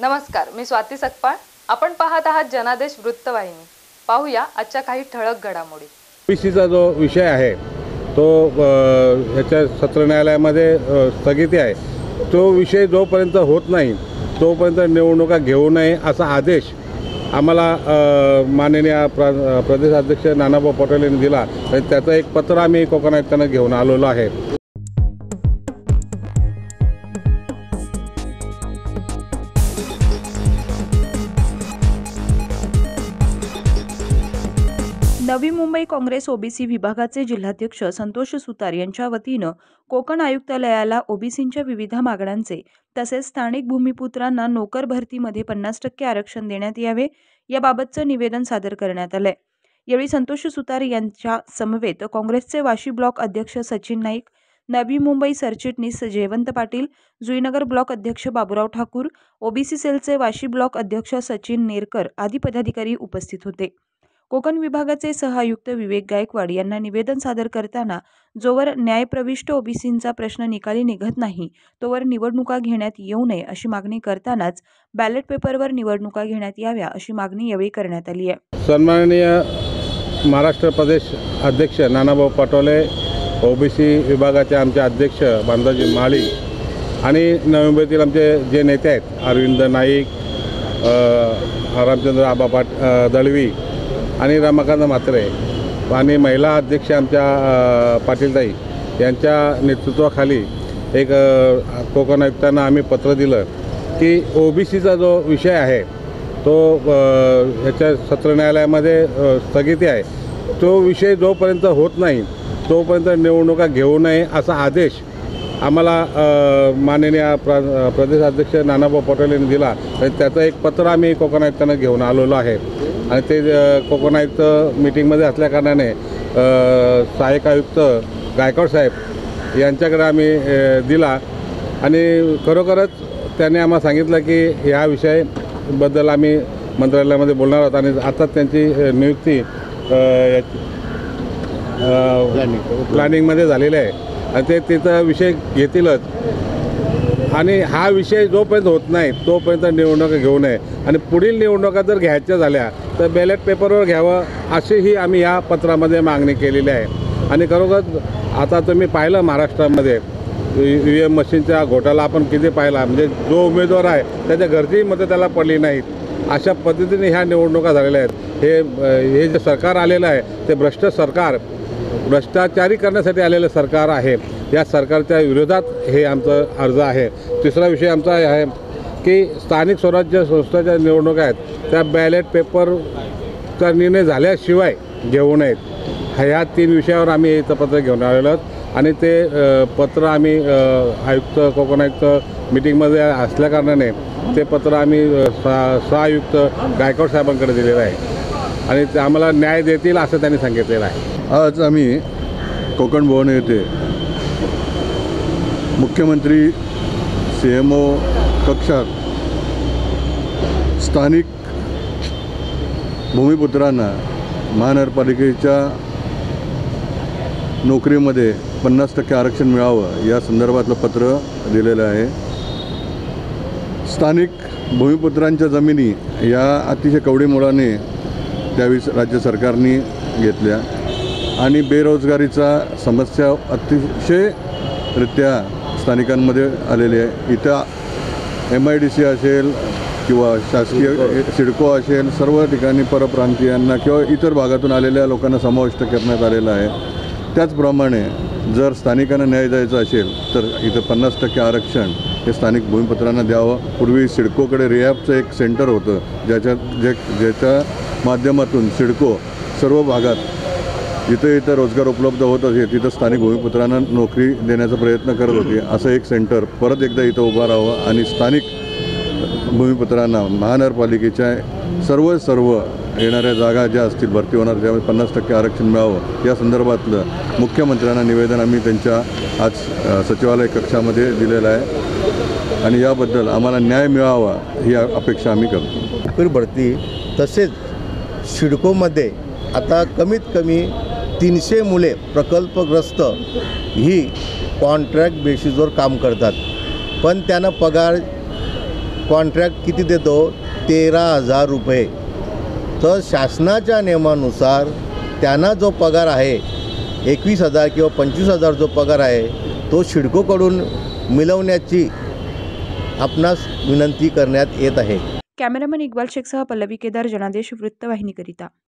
नमस्कार, मी स्वाती सकपाळ. आपण पाहत आहात जनादेश वृत्तवाहिनी. पाहूया आजच्या काही ठळक घडामोडी. ओबीसीचा जो विषय आहे तो ह्याच्या सत्र न्यायालयामध्ये स्थगिती आहे. तो विषय जोपर्यंत होत नाही तोपर्यंत निवडणुका घेऊ नये असा आदेश आम्हाला माननीय प्रदेशाध्यक्ष नानाभाऊ पटोले यांनी दिला. त्याचं एक पत्र आम्ही कोकण आयुक्तांना घेऊन आलेलो आहे. नवी मुंबई काँग्रेस ओबीसी विभागाचे जिल्हाध्यक्ष संतोष सुतार यांच्या वतीनं कोकण आयुक्तालयाला ओबीसींच्या विविध मागण्यांचे तसेच स्थानिक भूमिपुत्रांना नोकर भरतीमध्ये 50% आरक्षण देण्यात यावे याबाबतचं निवेदन सादर करण्यात आलंय. यावेळी संतोष सुतार यांच्या समवेत काँग्रेसचे वाशी ब्लॉक अध्यक्ष सचिन नाईक, नवी मुंबई सरचिटणीस जयवंत पाटील, जुईनगर ब्लॉक अध्यक्ष बाबूराव ठाकूर, ओबीसी सेलचे वाशी ब्लॉक अध्यक्ष सचिन नेरकर आदी पदाधिकारी उपस्थित होते. कोकण विभागाचे सहआयुक्त विवेक गायकवाड यांना निवेदन सादर करताना जोवर न्यायप्रविष्ट ओबीसींचा प्रश्न निकाली निघत नाही तोवर निवडणुका घेण्यात येऊ नये अशी मागणी करतानाच बॅलेट पेपरवर निवडणुका घेण्यात याव्या अशी मागणी यावेळी करण्यात आली आहे. सन्माननीय महाराष्ट्र प्रदेश अध्यक्ष नानाभाऊ पटोले, ओबीसी विभागाचे आमचे अध्यक्ष बांधाजी माळी आणि नवी मुंबईतील आमचे जे नेते आहेत अरविंद नाईक, रामचंद्र आबा दळवी आणि रमाकांत म्हात्रे आणि महिला अध्यक्ष आमच्या पाटीलताई यांच्या नेतृत्वाखाली एक कोकण आयुक्तांना आम्ही पत्र दिलं की ओबीसीचा जो विषय आहे तो ह्याच्या सत्र न्यायालयामध्ये स्थगिती आहे. तो विषय जोपर्यंत होत नाही तोपर्यंत निवडणुका घेऊ नये असा आदेश आम्हाला माननीय प्रदेशाध्यक्ष नानाभाऊ पटोले यांनी दिला. त्याचं एक पत्र आम्ही कोकण आयुक्तांना घेऊन आलेलो आहे आणि ते कोकण आयुक्त मीटिंगमध्ये असल्याकारणाने सहाय्यक आयुक्त गायकवाड साहेब यांच्याकडे आम्ही दिला आणि खरोखरच त्यांनी आम्हाला सांगितलं की ह्या विषयाबद्दल आम्ही मंत्रालयामध्ये बोलणार आहोत आणि आता त्यांची नियुक्ती प्लॅनिंगमध्ये झालेली आहे आणि ते तिथं विषय घेतीलच. आणि हा विषय जोपर्यंत होत नाही तोपर्यंत निवडणुका घेऊ नये आणि पुढील निवडणुका जर घ्यायच्या झाल्या तर बॅलेट पेपरवर घ्यावं अशीही आम्ही या पत्रामध्ये मागणी केलेली आहे. आणि खरोखर आता तुम्ही पाहिलं महाराष्ट्रामध्ये EVM मशीनचा घोटाळा आपण किती पाहिला. म्हणजे जो उमेदवार आहे त्याच्या घरचीही मतं त्याला पडली नाहीत. अशा पद्धतीने ह्या निवडणुका झालेल्या आहेत. हे जे सरकार आलेलं आहे ते भ्रष्टाचारी करण्यासाठी आलेलं सरकार आहे. या सरकारच्या विरोधात हे आमचं अर्ज आहे. तिसरा विषय आमचा आहे की स्थानिक स्वराज्य संस्थांच्या निवडणुका आहेत त्या बॅलेट पेपरचा निर्णय झाल्याशिवाय घेऊ नयेत. ह्या 3 विषयावर आम्ही इथं पत्र घेऊन आलेलो आहोत आणि ते पत्र आम्ही कोकण आयुक्त मीटिंगमध्ये असल्याकारणाने ते पत्र आम्ही सहआयुक्त गायकवाड साहेबांकडे दिलेलं आहे आणि ते आम्हाला न्याय देतील असं त्यांनी सांगितलेलं आहे. आज आम्ही कोकण भवन येथे मुख्यमंत्री CMO कक्षात स्थानिक भूमिपुत्रांना महानगरपालिकेच्या नोकरीमध्ये 50% आरक्षण मिळावं या संदर्भातलं पत्र दिलेलं आहे. स्थानिक भूमिपुत्रांच्या जमिनी या अतिशय कवडीमोलाने त्यावेळी राज्य सरकारने घेतल्या आणि बेरोजगारीचा समस्या अतिशयरित्या स्थानिकांमध्ये आलेली आहे. इथं MIDC असेल किंवा शासकीय सिडको असेल सर्व ठिकाणी परप्रांतीयांना किंवा इतर भागातून आलेल्या लोकांना समाविष्ट करण्यात आलेलं आहे. त्याचप्रमाणे जर स्थानिकांना न्याय द्यायचा असेल तर इथं 50% आरक्षण हे स्थानिक भूमिपुत्रांना द्यावं. पूर्वी सिडकोकडे रिहॅबचं एक सेंटर होतं ज्याच्या माध्यमातून सिडको सर्व भागात जिथे इथं रोजगार उपलब्ध होत असेल तिथं स्थानिक भूमिपुत्रांना नोकरी देण्याचा प्रयत्न करत होते. असं एक सेंटर परत एकदा इथं उभं राहावं आणि स्थानिक भूमिपुत्रांना महानगरपालिकेच्या सर्व येणाऱ्या जागा ज्या असतील भरती होणार त्यामुळे 50% आरक्षण मिळावं या संदर्भातलं मुख्यमंत्र्यांना निवेदन आम्ही त्यांच्या आज सचिवालय कक्षामध्ये दिलेलं आहे आणि याबद्दल आम्हाला न्याय मिळावा ही अपेक्षा आम्ही करतो. नोकरी भरती तसेच सिडकोमध्ये आता कमीत कमी 300 मुले प्रकल्पग्रस्त ही कॉन्ट्रॅक्ट बेसिसवर काम करतात पण त्यांना पगार कॉन्ट्रॅक्ट किती देतो? 13,000 रुपये. तर शासनाच्या नियमानुसार त्यांना जो पगार आहे 21,000 किंवा 25,000 जो पगार आहे तो सिडकोकडून मिळवण्याची आपणास विनंती करण्यात येत आहे. कॅमेरामन इक्बाल शेखसह पल्लवी केदार, जनादेश वृत्तवाहिनीकरिता.